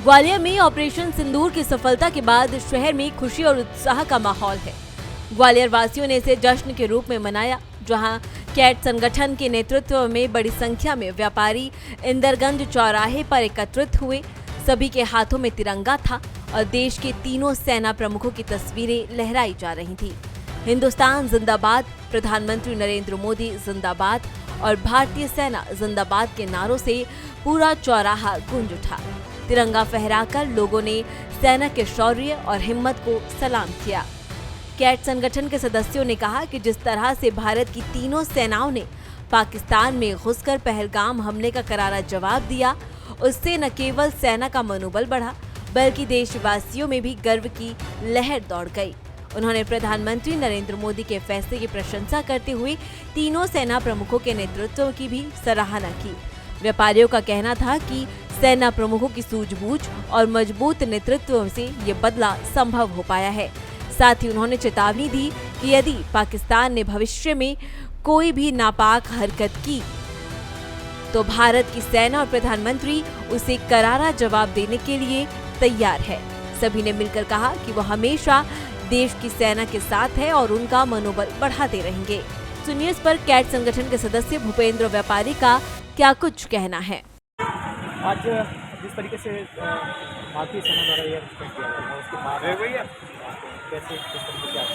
ग्वालियर में ऑपरेशन सिंदूर की सफलता के बाद शहर में खुशी और उत्साह का माहौल है। ग्वालियर वासियों ने इसे जश्न के रूप में मनाया, जहां कैट संगठन के नेतृत्व में बड़ी संख्या में व्यापारी इंदरगंज चौराहे पर एकत्रित हुए। सभी के हाथों में तिरंगा था और देश के तीनों सेना प्रमुखों की तस्वीरें लहराई जा रही थी। हिंदुस्तान जिंदाबाद, प्रधानमंत्री नरेंद्र मोदी जिंदाबाद और भारतीय सेना जिंदाबाद के नारों से पूरा चौराहा गूंज उठा। तिरंगा फहराकर लोगों ने सेना के शौर्य और हिम्मत को सलाम किया। कैट संगठन के सदस्यों ने कहा कि जिस तरह से भारत की तीनों सेनाओं ने पाकिस्तान में घुसकर पहलगाम हमले का करारा जवाब दिया, उससे न केवल सेना का मनोबल बढ़ा बल्कि देशवासियों में भी गर्व की लहर दौड़ गई। उन्होंने प्रधानमंत्री नरेंद्र मोदी के फैसले की प्रशंसा करते हुए तीनों सेना प्रमुखों के नेतृत्व की भी सराहना की। व्यापारियों का कहना था कि सेना प्रमुखों की सूझबूझ और मजबूत नेतृत्व से ये बदला संभव हो पाया है। साथ ही उन्होंने चेतावनी दी कि यदि पाकिस्तान ने भविष्य में कोई भी नापाक हरकत की तो भारत की सेना और प्रधानमंत्री उसे करारा जवाब देने के लिए तैयार है। सभी ने मिलकर कहा कि वो हमेशा देश की सेना के साथ है और उनका मनोबल बढ़ाते रहेंगे। सुनिए इस पर कैट संगठन के सदस्य भूपेंद्र व्यापारी का क्या कुछ कहना है। आज जिस तरीके से भारतीय सेना द्वारा यह रिस्पेक्ट किया गया है, उसके बाद कैसे किस तरीके से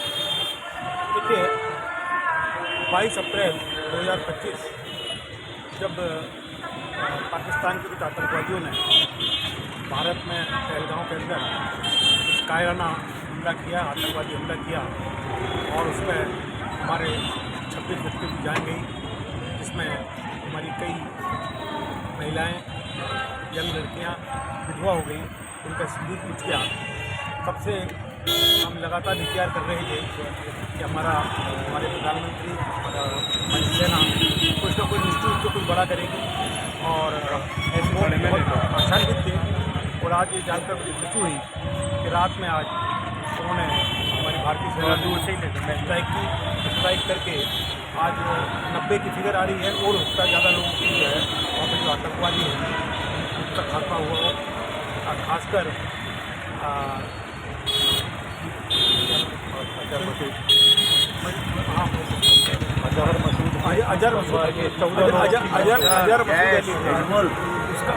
देखिए 22 अप्रैल 2025 जब पाकिस्तान के कुछ आतंकवादियों ने भारत में पहलगाम के अंदर कुछ कायराना हमला किया, आतंकवादी हमला किया और उसमें हमारे 26 व्यक्ति की जान गई, जिसमें हमारी कई महिलाएं, यंग लड़कियां विधवा हो गई, उनका सिंदूर पूछ गया। तब से हम लगातार इंतजार कर रहे थे कि हमारे प्रधानमंत्री और हमारी सेना कुछ न कुछ निश्चित रूप से कुछ बड़ा करेगी और ऐसे बहुत आशान्वित थे। और आज ये जानकर मुझे खुशी हुई कि रात में आज उन्होंने हमारी भारतीय सेना दूर से ही स्ट्राइक करके आज 90 की फिगर आ रही है और उसका ज़्यादा लोगों की जो है वहाँ पर जो आतंकवादी हैं उनका खात्मा हुआ हो। खासकर अजहर मसूद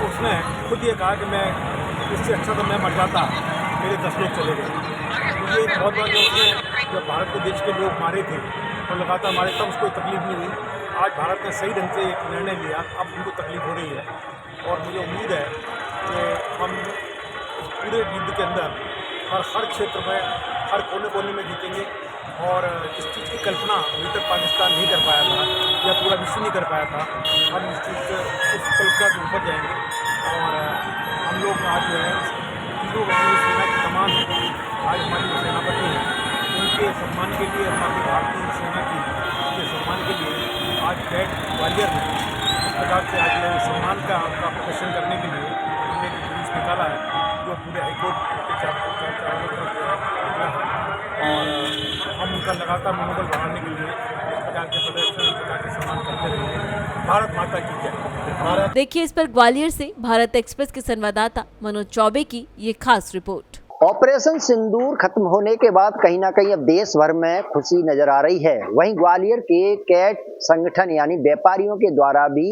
उसने खुद ये कहा कि मैं इससे अच्छा तो मैं मर जाता, मेरे 10 लोग चले गए। तो ये बहुत बार जब भारत के देश के लोग मारे थे तो लगातार मारे, तब उसको तकलीफ नहीं हुई। आज भारत ने सही ढंग से एक निर्णय लिया, अब उनको तकलीफ हो रही है और मुझे उम्मीद है कि हम पूरे युद्ध के अंदर हर क्षेत्र में, हर कोने कोने में जीतेंगे। और इस चीज़ की कल्पना अभी तक पाकिस्तान नहीं कर पाया था या पूरा विश्व नहीं कर पाया था। हम इस चीज़ से उस कल्पना से ऊपर जाएंगे और हम लोग आज जो है तीनों सेना की कमान आज हमारी जो सेनापति हैं उनके सम्मान के लिए, हमारी भारतीय सेना के सम्मान के लिए आज कैट ग्वालियर में इस प्रकार से आज सम्मान का प्रदर्शन करने के लिए हमने एक जुलूस निकाला है जो पूरे हाईकोर्ट के चारों तरफ और हम उनका लगातार मनोबल बढ़ाने के लिए इस प्रकार के प्रदर्शन, इस प्रकार के सम्मान करते रहेंगे। भारत माता की जय। देखिए इस पर ग्वालियर से भारत एक्सप्रेस के संवाददाता मनोज चौबे की ये खास रिपोर्ट। ऑपरेशन सिंदूर खत्म होने के बाद कहीं ना कहीं अब देश भर में खुशी नजर आ रही है। वहीं ग्वालियर के कैट संगठन यानी व्यापारियों के द्वारा भी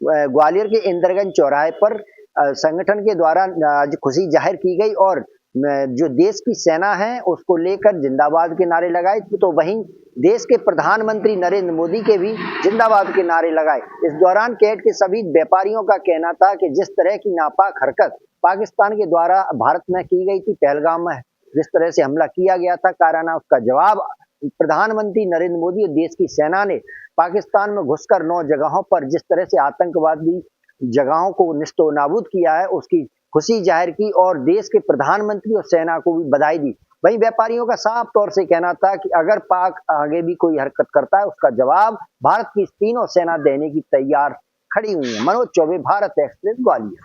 ग्वालियर के इंदरगंज चौराहे पर संगठन के द्वारा आज खुशी जाहिर की गई और जो देश की सेना है उसको लेकर जिंदाबाद के नारे लगाए। तो वहीं देश के प्रधानमंत्री नरेंद्र मोदी के भी जिंदाबाद के नारे लगाए। इस दौरान कैट के सभी व्यापारियों का कहना था कि जिस तरह की नापाक हरकत पाकिस्तान के द्वारा भारत में की गई थी, पहलगाम में जिस तरह से हमला किया गया था कायराना, उसका जवाब प्रधानमंत्री नरेंद्र मोदी और देश की सेना ने पाकिस्तान में घुसकर 9 जगहों पर जिस तरह से आतंकवादी जगहों को निस्तो नाबूद किया है, उसकी खुशी जाहिर की और देश के प्रधानमंत्री और सेना को भी बधाई दी। वहीं व्यापारियों का साफ तौर से कहना था कि अगर पाक आगे भी कोई हरकत करता है उसका जवाब भारत की तीनों सेना देने की तैयार खड़ी हुई है। मनोज चौबे, भारत एक्सप्रेस, ग्वालियर।